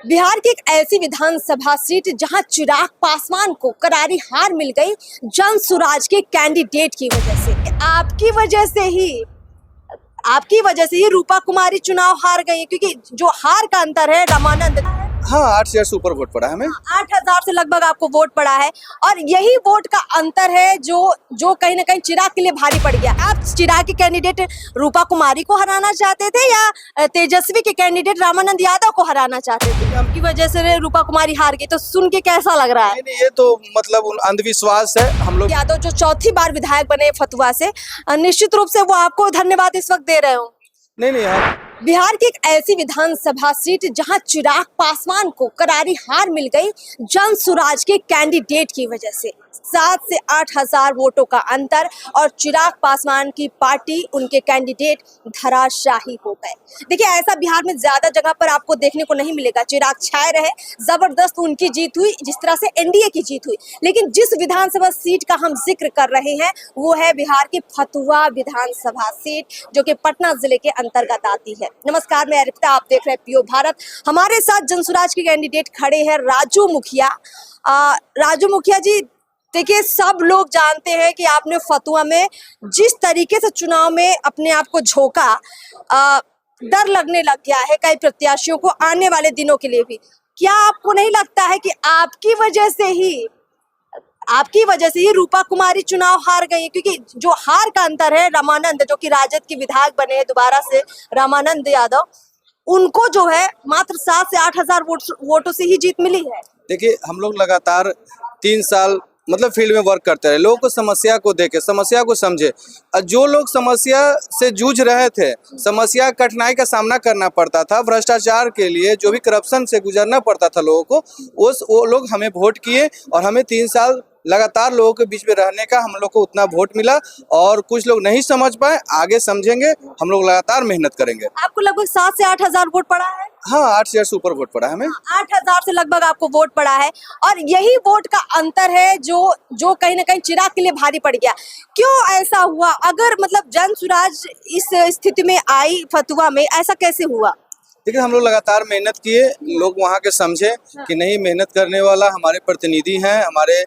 बिहार की एक ऐसी विधानसभा सीट जहां चिराग पासवान को करारी हार मिल गई जन सुराज के कैंडिडेट की वजह से। आपकी वजह से ही रूपा कुमारी चुनाव हार गई, क्योंकि जो हार का अंतर है रामानंद। हाँ, 8 से ऊपर वोट पड़ा है हमें। 8,000 से लगभग आपको वोट पड़ा है और यही वोट का अंतर है जो कहीं ना कहीं चिराग के लिए भारी पड़ गया। आप चिराग के कैंडिडेट रूपा कुमारी को हराना चाहते थे या तेजस्वी के कैंडिडेट रामानंद यादव को हराना चाहते थे? आपकी वजह से रूपा कुमारी हार गई, तो सुन के कैसा लग रहा है? नहीं, ये तो मतलब अंधविश्वास है। हम लोग यादव जो चौथी बार विधायक बने फतुहा से, निश्चित रूप से वो आपको धन्यवाद इस वक्त दे रहे हो। नहीं हम बिहार की एक ऐसी विधानसभा सीट जहां चिराग पासवान को करारी हार मिल गई जन सुराज के कैंडिडेट की वजह से। 7 से 8,000 वोटों का अंतर और चिराग पासवान की पार्टी, उनके कैंडिडेट धराशाही हो गए। देखिए, ऐसा बिहार में ज्यादा जगह पर आपको देखने को नहीं मिलेगा। चिराग छाए रहे, जबरदस्त उनकी जीत हुई, जिस तरह से एनडीए की जीत हुई। लेकिन जिस विधानसभा सीट का हम जिक्र कर रहे हैं वो है बिहार की फतुहा विधानसभा सीट, जो कि पटना जिले के अंतर्गत आती है। नमस्कार, मैं अर्पिता, आप देख रहे हैं पीओ भारत। हमारे साथ जनसुराज के कैंडिडेट खड़े हैं राजू मुखिया। राजू मुखिया जी, देखिए, सब लोग जानते हैं कि आपने फतुहा में जिस तरीके से चुनाव में अपने आप को झोंका, डर लगने लग गया है कई प्रत्याशियों को आने वाले दिनों के लिए भी। क्या आपको नहीं लगता है कि आपकी वजह से ही रूपा कुमारी चुनाव हार गई? क्योंकि जो हार का अंतर है रामानंद, जो कि राजद के विधायक बने हैं दोबारा से, रामानंद यादव, उनको जो है मात्र 7 से 8,000 वोटों से ही जीत मिली है। देखिए, हम लोग लगातार 3 साल मतलब फील्ड में वर्क करते रहे। लोगों को समस्या को देखे, समस्या को समझे। और जो लोग समस्या से जूझ रहे थे, समस्या कठिनाई का सामना करना पड़ता था, भ्रष्टाचार के लिए जो भी करप्शन से गुजरना पड़ता था लोगों को, वो लोग हमें वोट किए और हमें 3 साल लगातार लोगों के बीच में रहने का हम लोग को उतना वोट मिला। और कुछ लोग नहीं समझ पाए, आगे समझेंगे, हम लोग लगातार मेहनत करेंगे। आपको लगभग 7 से 8,000 वोट पड़ा है? हाँ, 8 से ऊपर वोट पड़ा है हमें। 8,000 से लगभग आपको वोट पड़ा है और यही वोट का अंतर है जो कहीं ना कहीं चिराग के लिए भारी पड़ गया। क्यों ऐसा हुआ? अगर मतलब जन सुराज इस स्थिति में आई फतुहा में, ऐसा कैसे हुआ? देखिए, हम लोग लगातार मेहनत किए, लोग वहाँ के समझे कि नहीं, मेहनत करने वाला हमारे प्रतिनिधि हैं, हमारे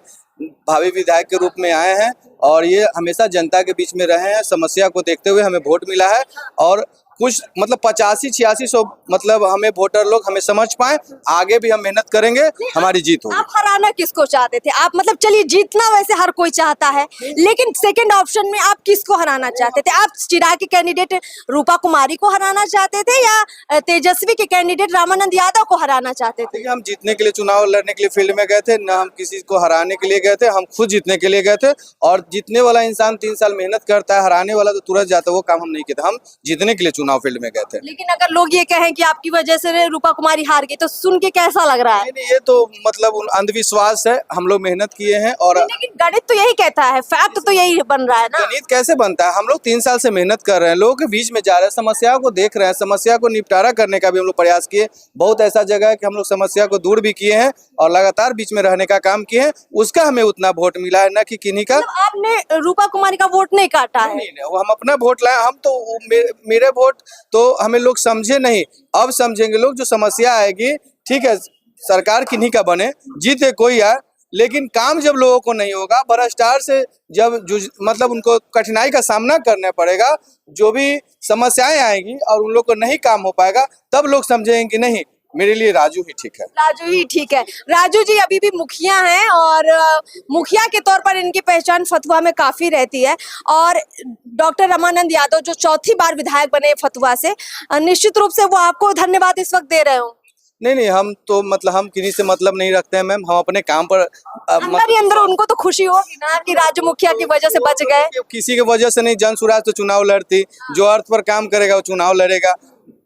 भावी विधायक के रूप में आए हैं और ये हमेशा जनता के बीच में रहे हैं। समस्या को देखते हुए हमें वोट मिला है और कुछ मतलब 85-86 मतलब हमें वोटर लोग हमें समझ पाए। आगे भी हम मेहनत करेंगे, हमारी जीत होगी। आप हराना किसको चाहते थे? आप मतलब चलिए, जीतना वैसे हर कोई चाहता है, लेकिन सेकंड ऑप्शन में आप किसको हराना चाहते थे? आप चिराग के कैंडिडेट रूपा कुमारी को हराना चाहते थे या तेजस्वी के कैंडिडेट रामानंद यादव को हराना चाहते थे? देखिए, हम जीतने के लिए, चुनाव लड़ने के लिए फील्ड में गए थे, न हम किसी को हराने के लिए गए थे, हम खुद जीतने के लिए गए थे। और जीतने वाला इंसान 3 साल मेहनत करता है, हराने वाला तो तुरंत जाता है, वो काम हम नहीं किए थे। हम जीतने के लिए चुनाव फील्ड में गए थे। लेकिन अगर लोग ये कहें कि आपकी वजह से रूपा कुमारी हार गई, तो सुन के कैसा लग रहा है? नहीं, ये तो मतलब अंधविश्वास है। हम लोग मेहनत किए हैं और लेकिन गणित तो यही कहता है, फैक्ट तो यही बन रहा है ना। गणित कैसे बनता है? हम लोग 3 साल से मेहनत कर रहे हैं, लोगों के बीच में जा रहे हैं, समस्याओं को देख रहे हैं, समस्या को निपटारा करने का भी हम लोग प्रयास किए। बहुत ऐसा जगह है कि हम लोग समस्या को दूर भी किए हैं और लगातार बीच में रहने का काम किए हैं। उसका हमें उतना वोट मिला है, न कि किन्हीं का। मतलब आपने रूपा कुमारी का वोट नहीं काटा है? नहीं, वो हम अपना वोट लाए। हम तो मेरे वोट तो हमें लोग समझे नहीं, अब समझेंगे लोग। जो समस्या आएगी, ठीक है, सरकार किन्हीं का बने, जीते कोई आए, लेकिन काम जब लोगों को नहीं होगा, भ्रष्टाचार से जब मतलब उनको कठिनाई का सामना करना पड़ेगा, जो भी समस्याएं आएंगी और उन लोग को नहीं काम हो पाएगा, तब लोग समझेंगे कि नहीं, मेरे लिए राजू ही ठीक है। राजू ही ठीक है। राजू जी अभी भी मुखिया हैं और मुखिया के तौर पर इनकी पहचान फतुहा में काफी रहती है। और डॉक्टर रामानंद यादव जो चौथी बार विधायक बने फतुहा से, निश्चित रूप से वो आपको धन्यवाद इस वक्त दे रहे हो। नहीं, हम तो मतलब हम किसी से मतलब नहीं रखते हैं मैम। हम अपने काम पर अंदर ही अंदर उनको तो खुशी होगी ना कि राजू मुखिया की वजह से बच गए। किसी की वजह से नहीं, जन सुराज तो चुनाव लड़ती, जो अर्थ पर काम करेगा वो चुनाव लड़ेगा।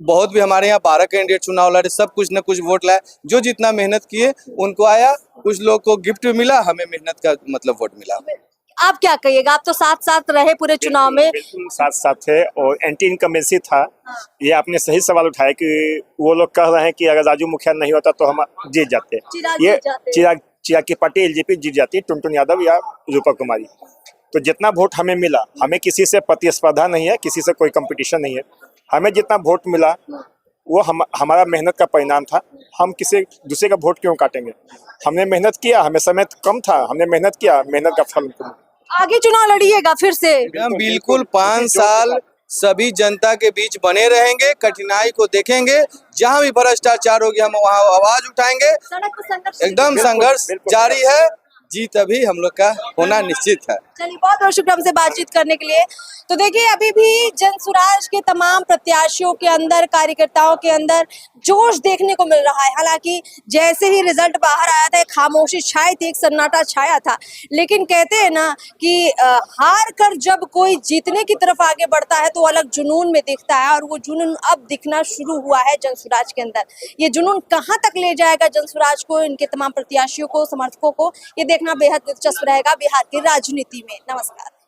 बहुत भी हमारे यहाँ 12 कैंडिडेट चुनाव लड़े, सब कुछ न कुछ वोट लाए। जो जितना मेहनत किए उनको आया, कुछ लोग को गिफ्ट मिला, हमें मेहनत का मतलब वोट मिला। आप क्या कहिएगा? आप तो साथ साथ रहे पूरे चुनाव में। बिल्कुल साथ साथ थे और एंटी इनकम्बेंसी था। ये आपने सही सवाल उठाया कि वो लोग कह रहे हैं कि अगर राजू मुखिया नहीं होता तो हम जीत जाते। ये चिराग की पार्टी एलजेपी जीत जाती, टुनटुन यादव या रूपा कुमारी। तो जितना वोट हमें मिला, हमें किसी से प्रतिस्पर्धा नहीं है, किसी से कोई कंपटीशन नहीं है। हमें जितना वोट मिला वो हमारा मेहनत का परिणाम था। हम किसी दूसरे का वोट क्यों काटेंगे? हमने मेहनत किया, हमें समय कम था, हमने मेहनत किया, मेहनत का फल हमको आगे चुनाव लड़िएगा फिर से? हम बिल्कुल 5 साल सभी जनता के बीच बने रहेंगे, कठिनाई को देखेंगे, जहां भी भ्रष्टाचार होगी हम वहां आवाज उठाएंगे। सड़क पर संघर्ष एकदम संघर्ष जारी है, जीत अभी हम लोग का होना निश्चित है। चलिए, बहुत बहुत शुक्रिया हमसे बातचीत करने के लिए। तो देखिए, अभी भी जनसुराज के तमाम प्रत्याशियों के अंदर, कार्यकर्ताओं के अंदर जोश देखने को मिल रहा है। हालांकि जैसे ही रिजल्ट बाहर आया था, एक खामोशी छाई थी, एक सन्नाटा छाया था। लेकिन कहते हैं ना कि हार कर जब कोई जीतने की तरफ आगे बढ़ता है तो अलग जुनून में दिखता है, और वो जुनून अब दिखना शुरू हुआ है जनसुराज के अंदर। ये जुनून कहाँ तक ले जाएगा जनसुराज को, इनके तमाम प्रत्याशियों को, समर्थकों को, ये देखना बेहद दिलचस्प रहेगा बिहार की राजनीति में। नमस्कार।